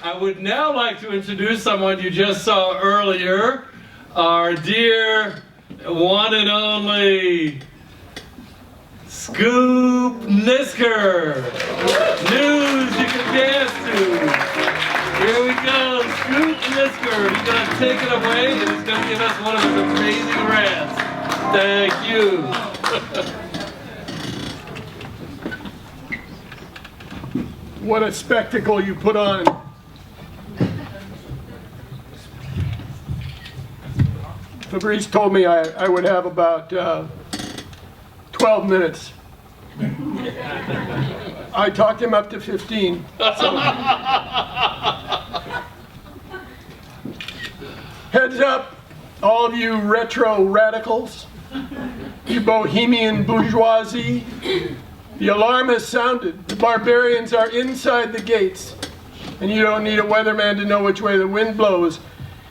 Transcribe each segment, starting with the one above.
I would now like to introduce someone you just saw earlier, our dear one and only Scoop Nisker. News you can dance to. Here we go, Scoop Nisker. He's going to take it away and he's going to give us one of his amazing rants. Thank you. What a spectacle you put on. Fabrice told me I would have about 12 minutes. I talked him up to 15. So. Heads up, all of you retro radicals, you bohemian bourgeoisie. The alarm has sounded. The barbarians are inside the gates. And you don't need a weatherman to know which way the wind blows.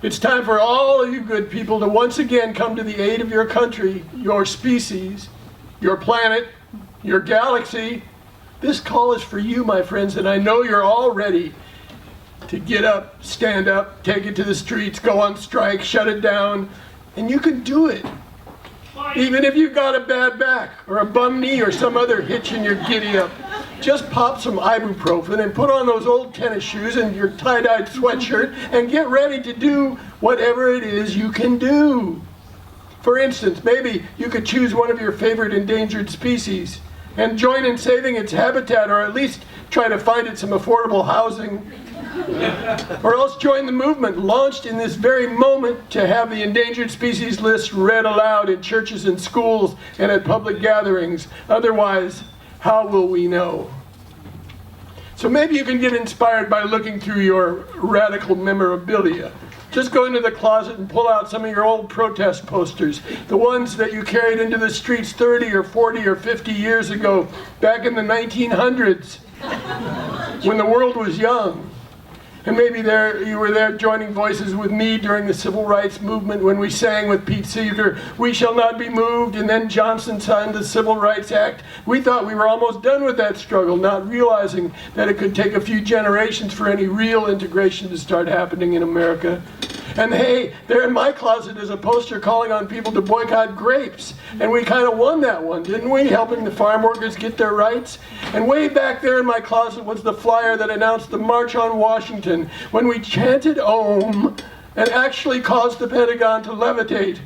It's time for all of you good people to once again come to the aid of your country, your species, your planet, your galaxy. This call is for you, my friends, and I know you're all ready to get up, stand up, take it to the streets, go on strike, shut it down, and you can do it. Even if you've got a bad back or a bum knee or some other hitch in your giddy up, just pop some ibuprofen and put on those old tennis shoes and your tie-dyed sweatshirt and get ready to do whatever it is you can do. For instance, maybe you could choose one of your favorite endangered species and join in saving its habitat, or at least try to find it some affordable housing. Or else join the movement launched in this very moment to have the endangered species list read aloud in churches and schools and at public gatherings. Otherwise, how will we know? So maybe you can get inspired by looking through your radical memorabilia. Just go into the closet and pull out some of your old protest posters, the ones that you carried into the streets 30 or 40 or 50 years ago, back in the 1900s, when the world was young. And maybe you were there joining voices with me during the civil rights movement when we sang with Pete Seeger, "We shall not be moved," and then Johnson signed the Civil Rights Act. We thought we were almost done with that struggle, not realizing that it could take a few generations for any real integration to start happening in America. And hey, there in my closet is a poster calling on people to boycott grapes. And we kind of won that one, didn't we? Helping the farm workers get their rights. And way back there in my closet was the flyer that announced the March on Washington, when we chanted Om and actually caused the Pentagon to levitate.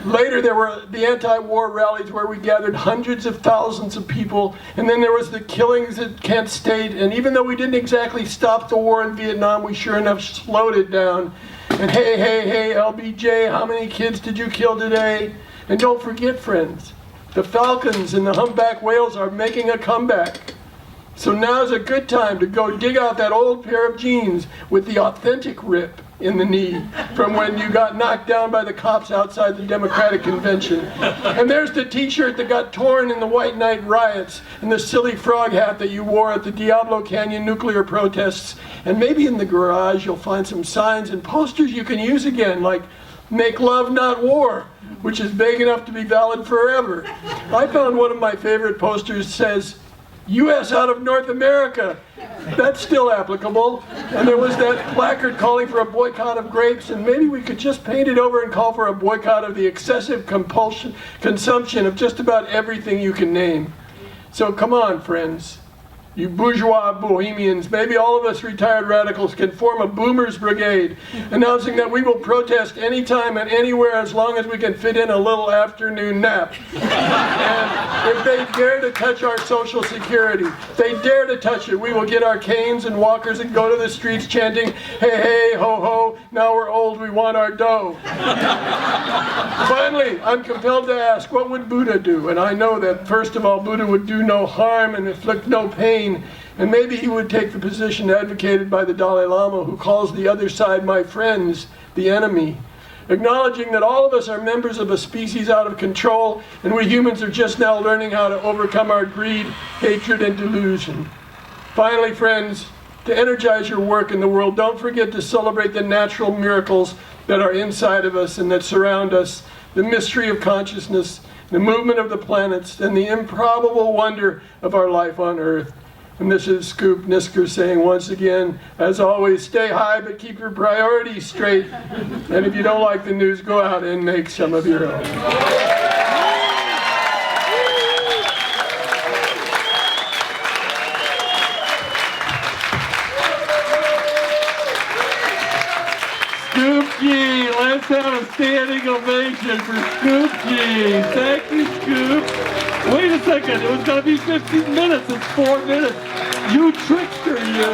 Later there were the anti-war rallies where we gathered hundreds of thousands of people, and then there was the killings at Kent State, and even though we didn't exactly stop the war in Vietnam, we sure enough slowed it down. And hey, LBJ, how many kids did you kill today? And don't forget, friends, the falcons and the humpback whales are making a comeback. So now's a good time to go dig out that old pair of jeans with the authentic rip in the knee from when you got knocked down by the cops outside the Democratic Convention. And there's the t-shirt that got torn in the White Night riots, and the silly frog hat that you wore at the Diablo Canyon nuclear protests. And maybe in the garage you'll find some signs and posters you can use again, like "Make Love Not War," which is vague enough to be valid forever. I found one of my favorite posters says, "U.S. out of North America." That's still applicable. And there was that placard calling for a boycott of grapes, and maybe we could just paint it over and call for a boycott of the excessive consumption of just about everything you can name. So come on, friends. You bourgeois bohemians, maybe all of us retired radicals can form a boomers brigade, announcing that we will protest anytime and anywhere as long as we can fit in a little afternoon nap. And if they dare to touch our Social Security, if they dare to touch it, we will get our canes and walkers and go to the streets chanting, "Hey, hey, ho, ho, now we're old, we want our dough." Finally, I'm compelled to ask, what would Buddha do? And I know that, first of all, Buddha would do no harm and inflict no pain. And maybe he would take the position advocated by the Dalai Lama, who calls the other side my friends, the enemy, acknowledging that all of us are members of a species out of control, and we humans are just now learning how to overcome our greed, hatred, and delusion. Finally, friends, to energize your work in the world, don't forget to celebrate the natural miracles that are inside of us and that surround us, the mystery of consciousness, the movement of the planets, and the improbable wonder of our life on Earth. And this is Scoop Nisker saying once again, as always, stay high but keep your priorities straight. And if you don't like the news, go out and make some of your own. Scoop G, let's have a standing ovation for Scoop G. Thank you, Scoop. Wait a second, it was going to be 15 minutes, it's 4 minutes. You trickster, you.